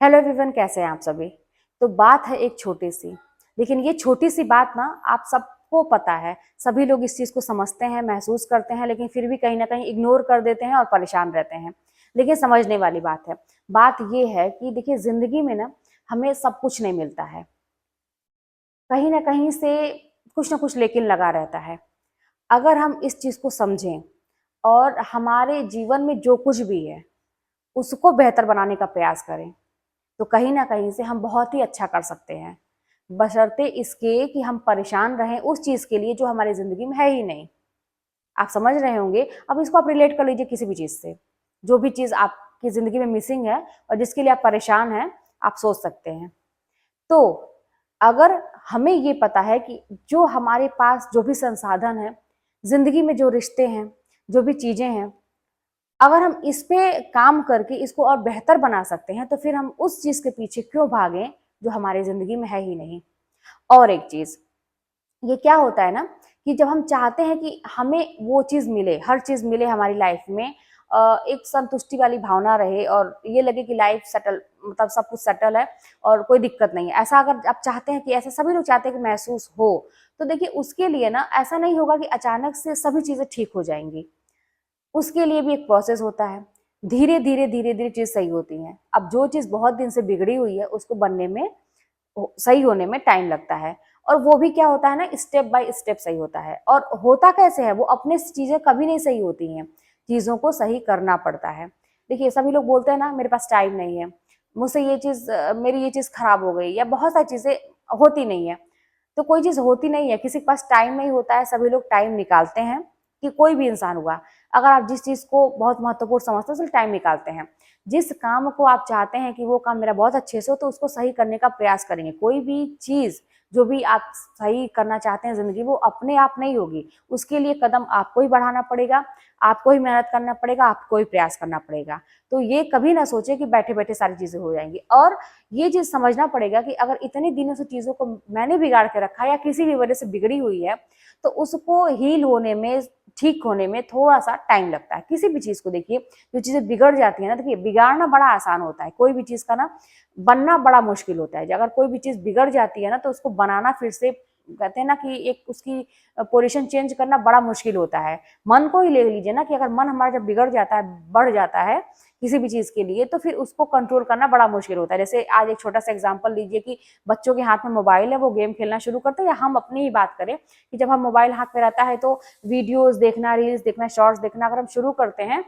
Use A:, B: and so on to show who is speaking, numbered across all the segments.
A: Hello everyone, कैसे हैं आप सभी। तो बात है एक छोटी सी, लेकिन ये छोटी सी बात ना आप सबको पता है। सभी लोग इस चीज को समझते हैं, महसूस करते हैं, लेकिन फिर भी कहीं ना कहीं इग्नोर कर देते हैं और परेशान रहते हैं। लेकिन समझने वाली बात है। बात ये है कि देखिए, जिंदगी में ना हमें सब कुछ नहीं मिलता है। कहीं ना कहीं से कुछ ना कुछ लेकिन लगा रहता है। अगर हम इस चीज को समझें और हमारे जीवन में जो कुछ भी है उसको बेहतर बनाने का प्रयास करें, तो कहीं ना कहीं से हम बहुत ही अच्छा कर सकते हैं। बशर्ते इसके कि हम परेशान रहें उस चीज के लिए जो हमारी जिंदगी में है ही नहीं। आप समझ रहे होंगे। अब इसको आप रिलेट कर लीजिए किसी भी चीज से। जो भी चीज आपकी जिंदगी में मिसिंग है और जिसके लिए आप परेशान हैं, आप सोच सकते हैं। तो अगर हमें ये पता है कि जो हमारे पास जो भी संसाधन है, जिंदगी में जो रिश्ते हैं, जो भी चीजें हैं, अगर हम इस पे काम करके इसको और बेहतर बना सकते हैं, तो फिर हम उस चीज के पीछे क्यों भागें जो हमारी जिंदगी में है ही नहीं। और एक चीज, ये क्या होता है ना कि जब हम चाहते हैं कि हमें वो चीज मिले, हर चीज मिले हमारी लाइफ में, एक संतुष्टि वाली भावना रहे और ये लगे कि लाइफ सेटल, मतलब सब कुछ सेटल है और कोई दिक्कत नहीं है, ऐसा अगर आप चाहते हैं कि ऐसा सभी लोग चाहते हैं कि महसूस हो, तो देखिए उसके लिए ना ऐसा नहीं होगा कि अचानक से सभी चीजें ठीक हो जाएंगी। उसके लिए भी एक प्रोसेस होता है। धीरे धीरे धीरे धीरे चीज सही होती है। अब जो चीज बहुत दिन से बिगड़ी हुई है उसको बनने में, सही होने में टाइम लगता है। और वो भी क्या होता है ना, स्टेप बाय स्टेप सही होता है। और होता कैसे है, वो अपने से चीजें कभी नहीं सही होती हैं, चीजों को सही करना पड़ता है। देखिए, सभी लोग बोलते हैं ना मेरे पास टाइम नहीं है, मुझसे ये चीज, मेरी ये चीज खराब हो गई, या बहुत सारी चीजें होती नहीं है। तो कोई चीज होती नहीं है, किसी के पास टाइम नहीं होता है, सभी लोग टाइम निकालते हैं। कि कोई भी इंसान हुआ, अगर आप जिस चीज को बहुत महत्वपूर्ण समझते हो उसमें टाइम निकालते हैं। जिस काम को आप चाहते हैं कि वो काम मेरा बहुत अच्छे से हो, तो उसको सही करने का प्रयास करेंगे। कोई भी चीज जो भी आप सही करना चाहते हैं जिंदगी, वो अपने आप नहीं होगी। उसके लिए कदम आपको ही बढ़ाना पड़ेगा, आपको ही मेहनत करना पड़ेगा, आपको ही प्रयास करना पड़ेगा। तो ये कभी ना सोचे कि बैठे बैठे सारी चीजें हो जाएंगी। और ये चीज समझना पड़ेगा कि अगर इतने दिनों से चीजों को मैंने बिगाड़ के रखा है या किसी भी वजह से बिगड़ी हुई है, तो उसको हील होने में, ठीक होने में थोड़ा सा टाइम लगता है। किसी भी चीज को देखिए, जो चीजें बिगड़ जाती है ना, देखिए बिगाड़ना बड़ा आसान होता है, कोई भी चीज का ना बनना बड़ा मुश्किल होता है। अगर कोई भी चीज बिगड़ जाती है ना, तो उसको बनाना फिर से, कहते हैं ना कि एक उसकी पोजीशन चेंज करना बड़ा मुश्किल होता है। मन को ही ले लीजिए ना, कि अगर मन हमारा जब बिगड़ जाता है, बढ़ जाता है किसी भी चीज के लिए, तो फिर उसको कंट्रोल करना बड़ा मुश्किल होता है। जैसे आज एक छोटा सा एग्जांपल लीजिए कि बच्चों के हाथ में मोबाइल है, वो गेम खेलना शुरू करते हैं, या हम अपनी ही बात करें कि जब हम मोबाइल हाथ में रहता है तो वीडियोस देखना, रील्स देखना, शॉर्ट्स देखना अगर हम शुरू करते हैं,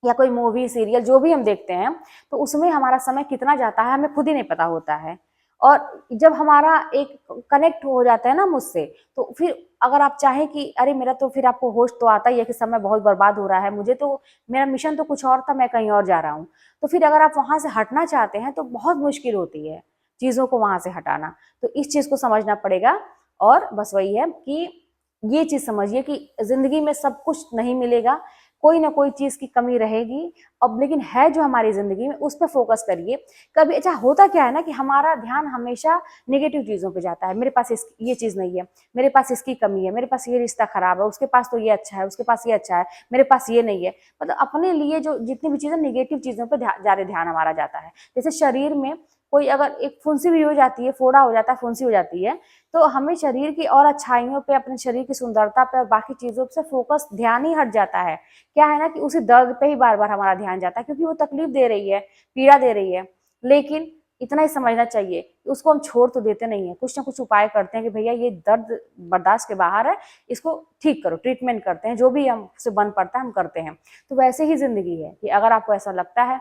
A: या कोई मूवी सीरियल जो भी हम देखते हैं, तो उसमें हमारा समय कितना जाता है हमें खुद ही नहीं पता होता है। और जब हमारा एक कनेक्ट हो जाता है ना मुझसे, तो फिर अगर आप चाहें कि अरे मेरा, तो फिर आपको होश तो आता ही है कि समय बहुत बर्बाद हो रहा है, मुझे तो मेरा मिशन तो कुछ और था, मैं कहीं और जा रहा हूँ। तो फिर अगर आप वहां से हटना चाहते हैं तो बहुत मुश्किल होती है चीजों को वहां से हटाना। तो इस चीज को समझना पड़ेगा। और बस वही है कि ये चीज समझिए कि जिंदगी में सब कुछ नहीं मिलेगा, कोई ना कोई चीज की कमी रहेगी। अब लेकिन है जो हमारी जिंदगी में, उस पर फोकस करिए। कभी अच्छा होता क्या है ना कि हमारा ध्यान हमेशा नेगेटिव चीजों पे जाता है। मेरे पास ये चीज नहीं है, मेरे पास इसकी कमी है, मेरे पास ये रिश्ता खराब है, उसके पास तो ये अच्छा है, उसके पास ये अच्छा है, मेरे पास ये नहीं है। मतलब अपने लिए जो जितनी भी चीजें, नेगेटिव चीजों पर ज्यादा ध्यान हमारा जाता है। जैसे शरीर में कोई अगर एक फुंसी भी हो जाती है, फोड़ा हो जाता है, फुंसी हो जाती है, तो हमें शरीर की और अच्छाइयों पे, अपने शरीर की सुंदरता पे और बाकी चीजों से फोकस, ध्यान ही हट जाता है। क्या है ना कि उसी दर्द पे ही बार बार हमारा ध्यान जाता है, क्योंकि वो तकलीफ दे रही है, पीड़ा दे रही है। लेकिन इतना ही समझना चाहिए कि उसको हम छोड़ तो देते नहीं है, कुछ ना कुछ उपाय करते हैं कि भैया ये दर्द बर्दाश्त के बाहर है, इसको ठीक करो, ट्रीटमेंट करते हैं, जो भी हमसे बन पड़ता है हम करते हैं। तो वैसे ही जिंदगी है कि अगर आपको ऐसा लगता है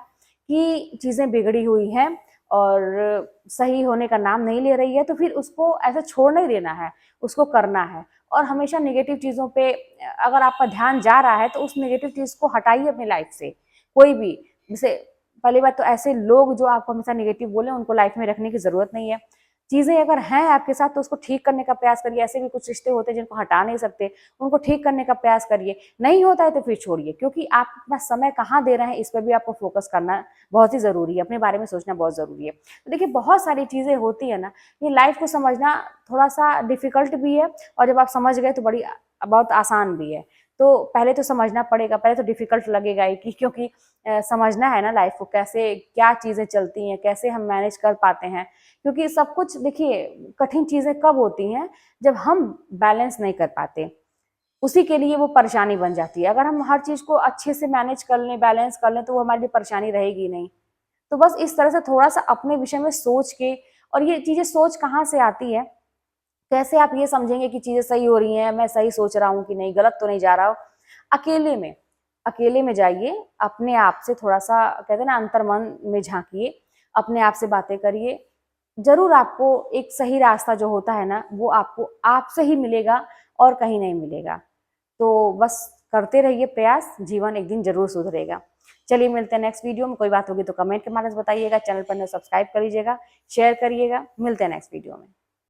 A: कि चीजें बिगड़ी हुई हैं और सही होने का नाम नहीं ले रही है, तो फिर उसको ऐसा छोड़ नहीं देना है, उसको करना है। और हमेशा नेगेटिव चीजों पे अगर आपका ध्यान जा रहा है, तो उस नेगेटिव चीज को हटाइए अपनी लाइफ से। कोई भी, जैसे पहली बात तो ऐसे लोग जो आपको हमेशा नेगेटिव बोले, उनको लाइफ में रखने की जरूरत नहीं है। चीजें अगर हैं आपके साथ तो उसको ठीक करने का प्रयास करिए। ऐसे भी कुछ रिश्ते होते हैं जिनको हटा नहीं सकते, उनको ठीक करने का प्रयास करिए। नहीं होता है तो फिर छोड़िए, क्योंकि आप अपना समय कहाँ दे रहे हैं इस पर भी आपको फोकस करना बहुत ही जरूरी है, अपने बारे में सोचना बहुत जरूरी है। तो देखिए, बहुत सारी चीजें होती है ना, ये लाइफ को समझना थोड़ा सा डिफिकल्ट भी है, और जब आप समझ गए तो बड़ी बहुत आसान भी है। तो पहले तो समझना पड़ेगा, पहले तो डिफिकल्ट लगेगा ही कि क्योंकि समझना है ना लाइफ को, कैसे क्या चीज़ें चलती हैं, कैसे हम मैनेज कर पाते हैं। क्योंकि सब कुछ देखिए, कठिन चीज़ें कब होती हैं, जब हम बैलेंस नहीं कर पाते, उसी के लिए वो परेशानी बन जाती है। अगर हम हर चीज़ को अच्छे से मैनेज कर लें, बैलेंस कर लें, तो वो हमारे लिए परेशानी रहेगी नहीं। तो बस इस तरह से थोड़ा सा अपने विषय में सोच के, और ये चीज़ें सोच कहाँ से आती है, कैसे आप ये समझेंगे कि चीज़ें सही हो रही हैं, मैं सही सोच रहा हूँ कि नहीं, गलत तो नहीं जा रहा हूँ। अकेले में अकेले में जाइए, अपने आप से थोड़ा सा कहते हैं ना अंतर्मन में झांकिए, अपने आप से बातें करिए। जरूर आपको एक सही रास्ता जो होता है ना, वो आपको आपसे ही मिलेगा और कहीं नहीं मिलेगा। तो बस करते रहिए प्रयास, जीवन एक दिन जरूर सुधरेगा। चलिए मिलते हैं नेक्स्ट वीडियो में। कोई बात होगी तो कमेंट के माध्यम से बताइएगा, चैनल पर सब्सक्राइब कर लीजिएगा, शेयर करिएगा। मिलते हैं नेक्स्ट वीडियो में।